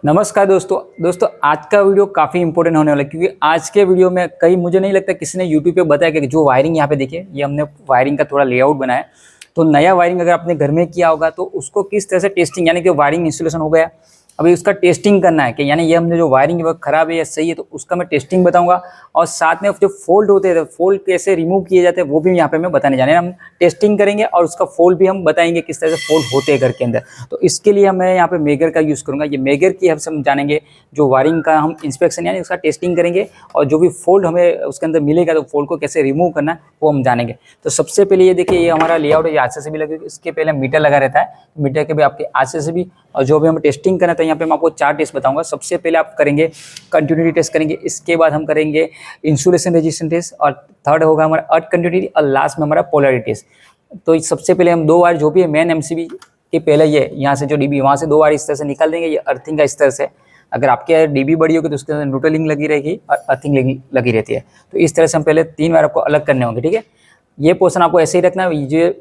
नमस्कार दोस्तों आज का वीडियो काफ़ी इंपॉर्टेंट होने वाला है क्योंकि आज के वीडियो में कहीं मुझे नहीं लगता किसी ने यूट्यूब पे बताया कि जो वायरिंग यहाँ पे देखिए ये हमने वायरिंग का थोड़ा लेआउट बनाया। तो नया वायरिंग अगर आपने घर में किया होगा तो उसको किस तरह से टेस्टिंग यानी कि वायरिंग इंस्टॉलेशन हो गया, अभी उसका टेस्टिंग करना है कि यानी ये हमने जो वायरिंग है वो खराब है या सही है, तो उसका मैं टेस्टिंग बताऊंगा। और साथ में जो फोल्ड होते हैं फोल्ड कैसे रिमूव किए जाते हैं वो भी यहाँ पे मैं बताने जाने हम टेस्टिंग करेंगे और उसका फोल्ड भी हम बताएंगे किस तरह से फोल्ड होते हैं घर के अंदर। तो इसके लिए मैं यहाँ पे मेगर का यूज़ करूँगा। ये मेगर की हम जानेंगे जो वायरिंग का हम इंस्पेक्शन यानी उसका टेस्टिंग करेंगे और जो भी फोल्ड हमें उसके अंदर मिलेगा तो फोल्ड को कैसे रिमूव करना है वो हम जानेंगे। तो सबसे पहले ये देखिए ये हमारा लेआउट है, आर से भी लगे, इसके पहले मीटर लगा रहता है, मीटर के भी आपके आर से भी। और जो भी हम टेस्टिंग करना था यहाँ पे मैं आपको 4 टेस्ट बताऊंगा। सबसे पहले आप करेंगे कंटिन्यूटी टेस्ट करेंगे, इसके बाद हम करेंगे इंसुलेशन रेजिस्टेंस टेस्ट और थर्ड होगा हमारा अर्थ कंटिन्यूटी और लास्ट में हमारा पोलैरिटी टेस्ट। तो सबसे पहले हम 2 बार जो भी है मेन एमसीबी के पहले ये यहाँ से जो डीबी वहाँ से 2 बार इस तरह से निकाल देंगे, ये अर्थिंग का इस तरह से। अगर आपके डीबी बड़ी होगी तो उसके अंदर न्यूट्रलिंग लगी रहेगी और अर्थिंग लगी रहती है। तो इस तरह से हम पहले 3 बार आपको अलग करने होंगे, ठीक है। ये पोर्शन आपको ऐसे ही रखना है, ये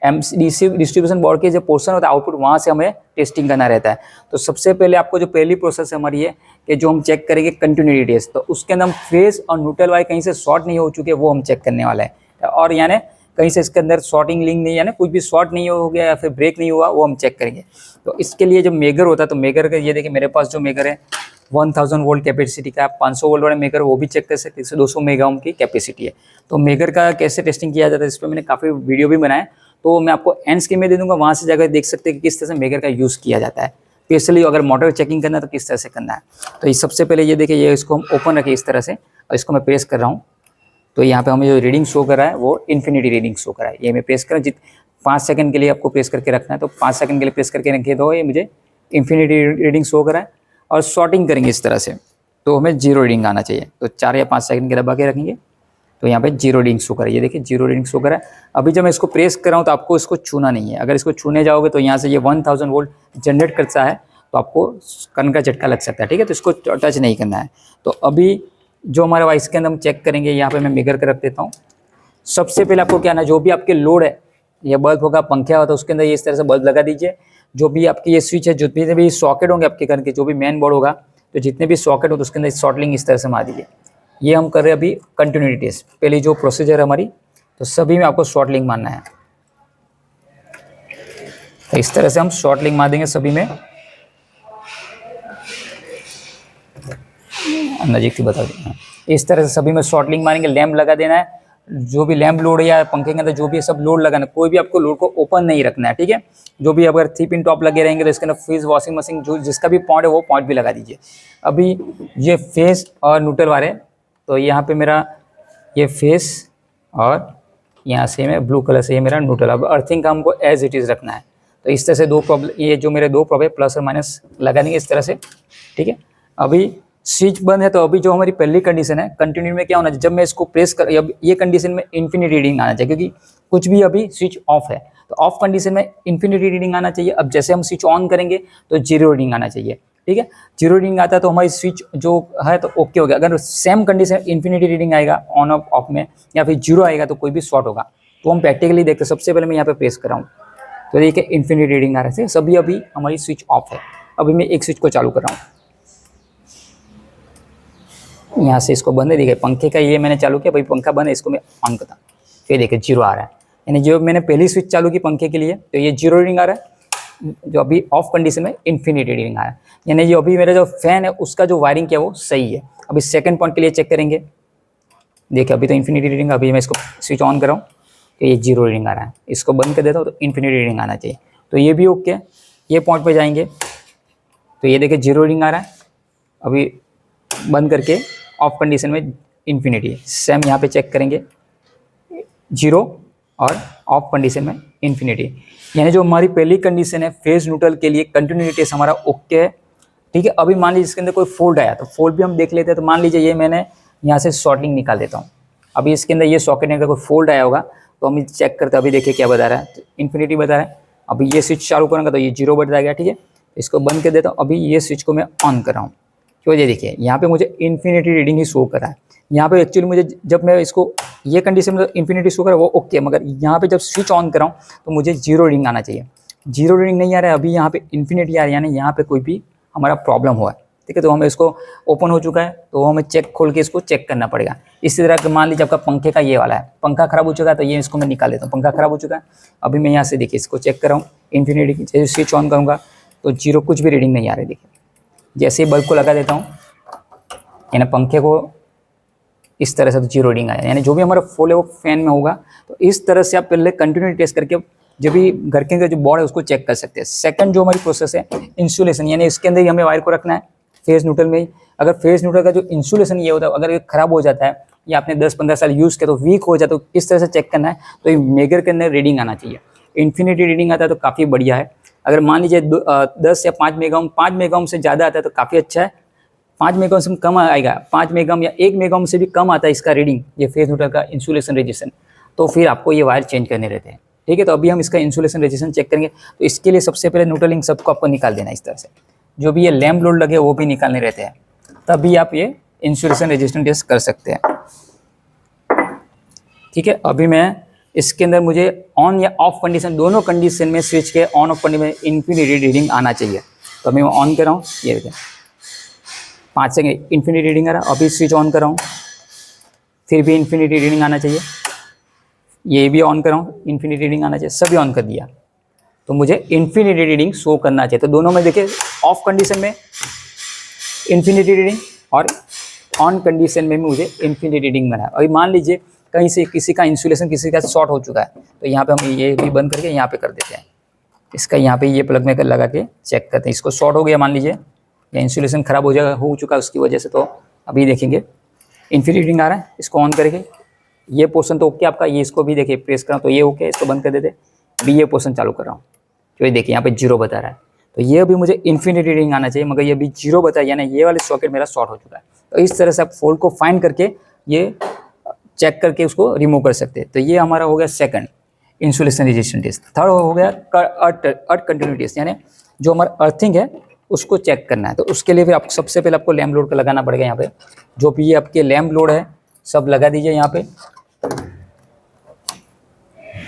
एमसीडीसी डिस्ट्रीब्यूशन बोर्ड के जो पोर्शन होता है आउटपुट वहाँ से हमें टेस्टिंग करना रहता है। तो सबसे पहले आपको जो पहली प्रोसेस है हमारी ये कि जो हम चेक करेंगे कंटिन्यूटी टेस्ट, तो उसके अंदर हम फेज और न्यूट्रल वायर कहीं से शॉर्ट नहीं हो चुके वो हम चेक करने वाला है। और यानी कहीं से इसके अंदर शॉर्टिंग लिंक नहीं यानी कुछ भी शॉर्ट नहीं हो गया या फिर ब्रेक नहीं हुआ वो हम चेक करेंगे। तो इसके लिए जो मेगर होता है तो मेगर का ये देखिए मेरे पास जो मेगर है 1000 वोल्ट कैपेसिटी का, 500 वोल्ट वाला मेगर वो भी चेक कर सकते हैं, 200 मेगा ओम की कैपेसिटी है। तो मेगर का कैसे टेस्टिंग किया जाता है इस पर मैंने काफ़ी वीडियो भी बनाया, तो मैं आपको एंड स्क्रीन में दे दूंगा, वहाँ से जाकर देख सकते हैं कि किस तरह से मेगर का यूज़ किया जाता है। स्पेशली अगर मोटर चेकिंग करना है तो किस तरह से करना है। तो इस सबसे पहले ये देखिए ये इसको हम ओपन रखें इस तरह से और इसको मैं प्रेस कर रहा हूँ। तो यहाँ पे हमें जो रीडिंग शो कर रहा है वो इन्फिनिटी रीडिंग शो कर रहा है। ये मैं प्रेस कर 5 सेकंड के लिए आपको प्रेस करके रखना है, तो 5 सेकंड के लिए प्रेस करके रखिए तो ये मुझे इन्फिनिटी रीडिंग शो कर रहा है। और शॉर्टिंग करेंगे इस तरह से तो हमें 0 रीडिंग आना चाहिए, तो 4 या 5 सेकंड के दबा के रखेंगे तो यहाँ पे 0 रीडिंग शो करा है। ये देखिए 0 रीडिंग शो करा है। अभी जब मैं इसको प्रेस कर रहा हूँ तो आपको इसको छूना नहीं है, अगर इसको छूने जाओगे तो यहाँ से ये 1000 वोल्ट जनरेट करता है तो आपको कन का झटका लग सकता है, ठीक है। तो इसको टच नहीं करना है। तो अभी जो हमारा वाइस के अंदर हम चेक करेंगे, यहाँ पे मैं मेगर कर रख देता हूँ। सबसे पहले आपको क्या ना जो भी आपके लोड है, ये बल्ब होगा पंखा होता है उसके अंदर ये इस तरह से बल्ब लगा दीजिए। जो भी आपकी ये स्विच है, जितने भी सॉकेट होंगे आपके घर के, जो भी मेन बोर्ड होगा तो जितने भी सॉकेट हो तो उसके अंदर शॉर्टलिंग इस तरह से मार दीजिए। ये हम कर रहे हैं अभी कंटिन्यूटी टेस्ट, पहली जो प्रोसीजर है हमारी, तो सभी में आपको शॉर्ट लिंक मारना है। तो इस तरह से हम शॉर्ट लिंक मार देंगे सभी में। नजीक से बता देना, इस तरह से सभी में शॉर्ट लिंक मारेंगे। लैंप लगा देना है, जो भी लैंप लोड है या पंखे के अंदर जो भी सब लोड लगाना है, कोई भी आपको लोड को ओपन नहीं रखना है, ठीक है। जो भी अगर 3 पिन टॉप लगे रहेंगे तो इसके अंदर फ्रिज वॉशिंग मशीन जो जिसका भी पॉइंट है वो पॉइंट भी लगा दीजिए। अभी ये फेस और न्यूट्रल वाले, तो यहाँ पे मेरा ये फेस और यहाँ से मैं ब्लू कलर से ये मेरा न्यूट्रल। अब अर्थिंग का हमको एज इट इज़ रखना है। तो इस तरह से 2 प्रॉब्लम, ये जो मेरे 2 प्रॉब्लम प्लस और माइनस लगा देंगे इस तरह से, ठीक है। अभी स्विच बंद है तो अभी जो हमारी पहली कंडीशन है कंटिन्यू में क्या होना चाहिए, जब मैं इसको प्रेस कर अब ये कंडीशन में इन्फिनिटी रीडिंग आना चाहिए क्योंकि कुछ भी अभी स्विच ऑफ है, तो ऑफ कंडीशन में इन्फिनिटी रीडिंग आना चाहिए। अब जैसे हम स्विच ऑन करेंगे तो 0 रीडिंग आना चाहिए, ठीक है। 0 रीडिंग आता है तो हमारी स्विच जो है तो ओके हो गया। अगर सेम कंडीशन इन्फिनिटी रीडिंग आएगा ऑन ऑफ में या फिर 0 आएगा तो कोई भी शॉर्ट होगा। तो हम प्रैक्टिकली देखते हैं। सबसे पहले मैं यहाँ पे प्रेस कर रहा हूँ तो देखिए इन्फिनिटी रीडिंग आ रहा है, सभी अभी हमारी स्विच ऑफ है। अभी मैं एक स्विच को चालू कर रहा हूँ, यहाँ से इसको बंद है, देखिए पंखे का ये मैंने चालू किया, भाई पंखा बंद है, इसको मैं ऑन करता हूँ, फिर देखिए 0 आ रहा है। यानी जो मैंने पहली स्विच चालू की पंखे के लिए तो ये 0 रीडिंग आ रहा है, जो अभी ऑफ कंडीशन में इन्फिनिटी रीडिंग आया। यानी जो अभी मेरा जो फैन है उसका जो वायरिंग किया वो सही है। अभी सेकंड पॉइंट के लिए चेक करेंगे, देखिए अभी तो इन्फिनिटी रीडिंग, अभी मैं इसको स्विच ऑन कर रहा हूँ तो ये 0 रीडिंग आ रहा है। इसको बंद कर देता हूँ तो इन्फिनिटी रीडिंग आना चाहिए, तो ये भी ओके है। ये पॉइंट पर जाएंगे तो ये देखिए 0 रीडिंग आ रहा है। अभी बंद करके ऑफ कंडीशन में इन्फिनिटी, सेम यहाँ पे चेक करेंगे 0 और ऑफ कंडीशन में इन्फिनिटी। यानी जो हमारी पहली कंडीशन है फेज न्यूट्रल के लिए कंटिन्यूटी टेस्ट हमारा ओके है, ठीक है। अभी मान लीजिए इसके अंदर कोई फोल्ड आया तो फोल्ड भी हम देख लेते हैं। तो मान लीजिए ये मैंने यहाँ से शॉर्टिंग निकाल देता हूँ। अभी इसके अंदर ये सॉकेट में अगर कोई फोल्ड आया होगा तो हम चेक करते हैं। अभी देखिए क्या बता रहा है, तो इन्फिनिटी बता रहा है। अभी ये स्विच चालू करूँगा तो ये 0 बता गया, ठीक है। इसको बंद कर देता हूँ। अभी ये स्विच को मैं ऑन कर रहा हूँ, क्यों ये देखिए यहाँ पे मुझे इन्फिनिटी रीडिंग ही शो कर रहा है। यहाँ पे एक्चुअली मुझे जब मैं इसको ये कंडीशन में इन्फिनिटी शो कर वो ओके, मगर यहाँ पे जब स्विच ऑन कर रहा हूँ तो मुझे 0 रीडिंग आना चाहिए। 0 रीडिंग नहीं आ रहा है, अभी यहाँ पे इन्फिनिटी आ रही है, यानी यहाँ पे कोई भी हमारा प्रॉब्लम हुआ है। ठीक है, तो हमें इसको ओपन हो चुका है तो हमें चेक खोल के इसको चेक करना पड़ेगा। इसी तरह के मान लीजिए आपका पंखे का ये वाला है, पंखा खराब हो चुका है तो ये इसको मैं निकाल देता हूँ। पंखा खराब हो चुका है, अभी मैं यहाँ से देखिए इसको चेक कर रहा हूँ इन्फिनिटी, जैसे स्विच ऑन करूँगा तो 0 कुछ भी रीडिंग नहीं आ रही। देखिए जैसे ही बल्ब को लगा देता हूँ यानी पंखे को इस तरह से तो 0 रीडिंग आया, यानी जो भी हमारा फॉल्ट है वो फैन में होगा। तो इस तरह से आप पहले कंटिन्यू टेस्ट करके जब भी घर के अंदर जो बोर्ड है उसको चेक कर सकते हैं। सेकंड जो हमारी प्रोसेस है इंसुलेशन, यानी इसके अंदर ही हमें वायर को रखना है फेस न्यूट्रल में ही। अगर फेस न्यूट्रल का जो इंसुलेशन ये होता है अगर ये खराब हो जाता है या आपने 10-15 साल यूज़ किया तो वीक हो जाता है, तो किस तरह से चेक करना है, तो ये मेगर के अंदर रीडिंग आना चाहिए। इन्फिनिटी रीडिंग आता है तो काफ़ी बढ़िया है। अगर मान लीजिए 10 या 5 मेगा ओम से ज़्यादा आता है तो काफ़ी अच्छा है। 5 मेगा ओम से कम आएगा, 5 मेगा ओम या 1 मेगा ओम से भी कम आता है इसका रीडिंग, ये फेस न्यूट्रल का इंसुलेशन रेजिस्टेंस, तो फिर आपको ये वायर चेंज करने रहते हैं। ठीक है, तो अभी हम इसका इंसुलेशन रेजिस्टेंस चेक करेंगे। तो इसके लिए सबसे पहले न्यूट्रल लिंक सबको आपको निकाल देना है इस तरह से, जो भी ये लैम्प लोड लगे वो भी निकालने रहते हैं, तभी आप ये इंसुलेशन रेजिस्टेंस टेस्ट कर सकते हैं। ठीक है, अभी मैं इसके अंदर मुझे ऑन या ऑफ कंडीशन दोनों कंडीशन में स्विच के ऑन ऑफ कंडीशन में इन्फिनिटी रीडिंग आना चाहिए। तो अभी मैं ऑन कर रहा हूँ, ये देखिए 5 सेकेंड इन्फिनिटी रीडिंग आ रहा है। अभी स्विच ऑन कर रहा हूँ, फिर भी इन्फिनिटी रीडिंग आना चाहिए। ये भी ऑन कर रहा हूँ, इन्फिनिटी रीडिंग आना चाहिए। सभी ऑन कर दिया तो मुझे इन्फिनिटी रीडिंग शो करना चाहिए। तो दोनों में देखिए ऑफ कंडीशन में इन्फिनिटी रीडिंग और ऑन कंडीशन में मुझे इन्फिनिटी रीडिंग मिला है। अभी मान लीजिए कहीं से किसी का इंसुलेशन किसी का शॉर्ट हो चुका है तो यहाँ पे हम ये भी बंद करके यहाँ पे कर देते हैं, इसका यहाँ पे ये प्लग में लगा के चेक करते हैं। इसको शॉर्ट हो गया मान लीजिए या इंसुलेशन खराब हो चुका है उसकी वजह से, तो अभी देखेंगे इन्फिनिटी रीडिंग आ रहा है। इसको ऑन करके ये पोर्शन तो ओके आपका, ये इसको भी देखिए प्रेस करा तो ये ओके, इसको बंद कर देते। अभी ये पोर्शन चालू कर रहा हूँ तो ये देखिए यहाँ पे 0 बता रहा है, तो ये अभी मुझे इन्फिनिटी रीडिंग आना चाहिए, मगर ये अभी 0 बता, यानी ये वाले सॉकेट मेरा शॉर्ट हो चुका है। तो इस तरह से आप फॉल्ट को फाइंड करके ये चेक करके उसको रिमूव कर सकते हैं। तो ये हमारा हो गया second insulation resistance test. Third हो गया अर्थ कंटिन्यूटी टेस्ट, यानी जो हमारा अर्थिंग है उसको चेक करना है। तो उसके लिए फिर आप सबसे पहले आपको लैम्प लोड का लगाना पड़ेगा। यहाँ पे जो भी ये आपके लैम्प लोड है सब लगा दीजिए यहाँ पे,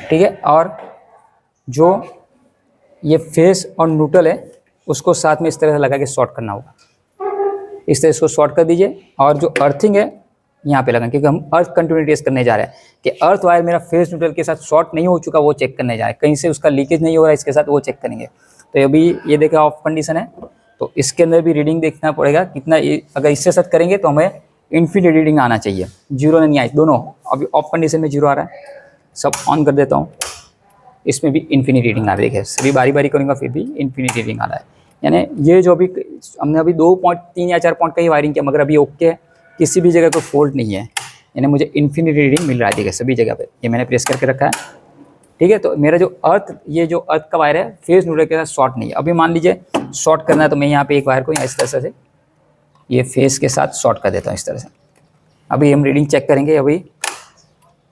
ठीक है। और जो ये फेस और न्यूट्रल है उसको साथ में इस तरह से लगा के शॉर्ट करना होगा, इस तरह इसको शॉर्ट कर दीजिए। और जो अर्थिंग है यहाँ पे लगाएं, क्योंकि हम अर्थ कंटिन्यूटी टेस्ट करने जा रहे हैं कि अर्थ वायर मेरा फेस न्यूट्रल के साथ शॉर्ट नहीं हो चुका, वो चेक करने जा रहे हैं, कहीं से उसका लीकेज नहीं हो रहा है इसके साथ, वो चेक करेंगे। तो अभी ये देखिए ऑफ कंडीशन है, तो इसके अंदर भी रीडिंग देखना पड़ेगा कितना। अगर इससे साथ करेंगे तो हमें इन्फिनिटी रीडिंग आना चाहिए, 0 नहीं आई दोनों। अभी ऑफ कंडीशन में 0 आ रहा है, सब ऑन कर देता हूँ, इसमें भी इन्फिनिटी रीडिंग आ रही है। देखिए सभी बारी बारी करूँगा फिर भी इन्फिनिटी रीडिंग आ रहा है। यानी ये जो अभी हमने अभी 2.3 या 4 पॉइंट का ही वायरिंग किया, मगर अभी ओके है, किसी भी जगह कोई फॉल्ट नहीं है, यानी मुझे इन्फिनिटी रीडिंग मिल रहा है। देखिए सभी जगह पे ये मैंने प्रेस करके रखा है, ठीक है। तो मेरा जो अर्थ, ये जो अर्थ का वायर है फेस न्यूट्रल के साथ शॉर्ट नहीं है। अभी मान लीजिए शॉर्ट करना है तो मैं यहाँ पे एक वायर को इस तरह से ये फेस के साथ शॉर्ट कर देता हूँ इस तरह से। अभी हम रीडिंग चेक करेंगे, अभी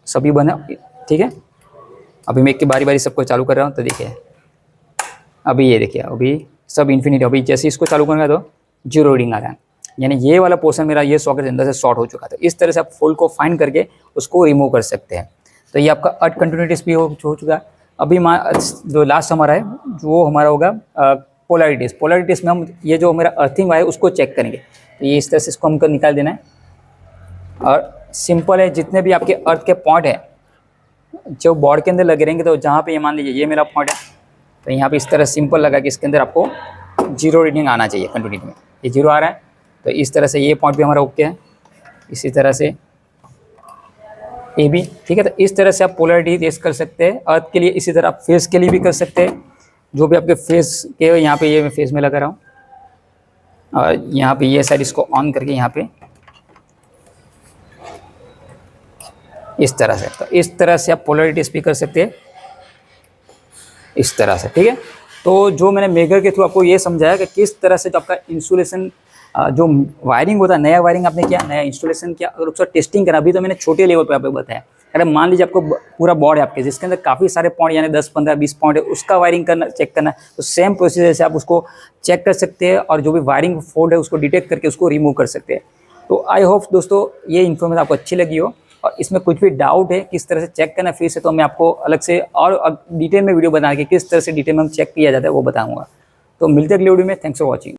सभी बना, ठीक है। अभी मैं एक की बारी बारी सबको चालू कर रहा हूँ, तो देखिए अभी ये देखिए अभी सब इन्फिनिटी। अभी जैसे इसको चालू करूँगा तो 0 रीडिंग आ रहा है, यानी ये वाला पोर्शन मेरा ये सॉकेट के अंदर से शॉर्ट हो चुका था। इस तरह से आप फॉल्ट को फाइंड करके उसको रिमूव कर सकते हैं। तो ये आपका अर्थ कंटिन्यूटी भी हो चुका है। अभी जो लास्ट हमारा है वो हमारा होगा पोलैरिटीज़। पोलैरिटीज़ में हम ये जो मेरा अर्थिंग वायर है उसको चेक करेंगे। तो ये इस तरह से इसको हमको निकाल देना है, और सिंपल है, जितने भी आपके अर्थ के पॉइंट है जो बोर्ड के अंदर लगे रहेंगे, तो जहाँ पे ये मान लीजिए ये मेरा पॉइंट है, तो यहाँ पे इस तरह सिंपल लगा कि इसके अंदर आपको 0 रीडिंग आना चाहिए कंटिन्यूटी में। ये 0 आ रहा है, तो इस तरह से ये पॉइंट भी हमारा ओके है, इसी तरह से ये भी, ठीक है। तो इस तरह से आप पोलैरिटी टेस्ट कर सकते हैं अर्थ के लिए। इसी तरह आप फेस के लिए भी कर सकते हैं, जो भी आपके फेस के यहाँ पे ये मैं फेस में लगा रहा हूँ, और यहाँ पे ये साइड इसको ऑन करके यहाँ पे इस तरह से, तो इस तरह से आप पोलैरिटी टेस्ट भी कर सकते हैं इस तरह से, ठीक है। तो जो मैंने मेगर के थ्रू आपको ये समझाया कि किस तरह से जो आपका इंसुलेशन जो वायरिंग होता है, नया वायरिंग आपने किया, नया इंस्टॉलेशन किया, अगर उसका टेस्टिंग करा। अभी तो मैंने छोटे लेवल पर आपको बताया। अगर मान लीजिए आपको पूरा बोर्ड है आपके जिसके अंदर काफ़ी सारे पॉइंट यानी 10, 15, 20 पॉइंट है, उसका वायरिंग करना, चेक करना, तो सेम प्रोसीजर से आप उसको चेक कर सकते हैं और जो भी वायरिंग फॉल्ट है उसको डिटेक्ट करके उसको रिमूव कर सकते हैं। तो आई होप दोस्तों ये इन्फॉर्मेशन आपको अच्छी लगी हो, और इसमें कुछ भी डाउट है किस तरह से चेक करना फिर से, तो मैं आपको अलग से और डिटेल में वीडियो बना के किस तरह से डिटेल में हम चेक किया जाता है वो बताऊँगा। तो मिलते हैं अगले वीडियो में। Thanks for watching.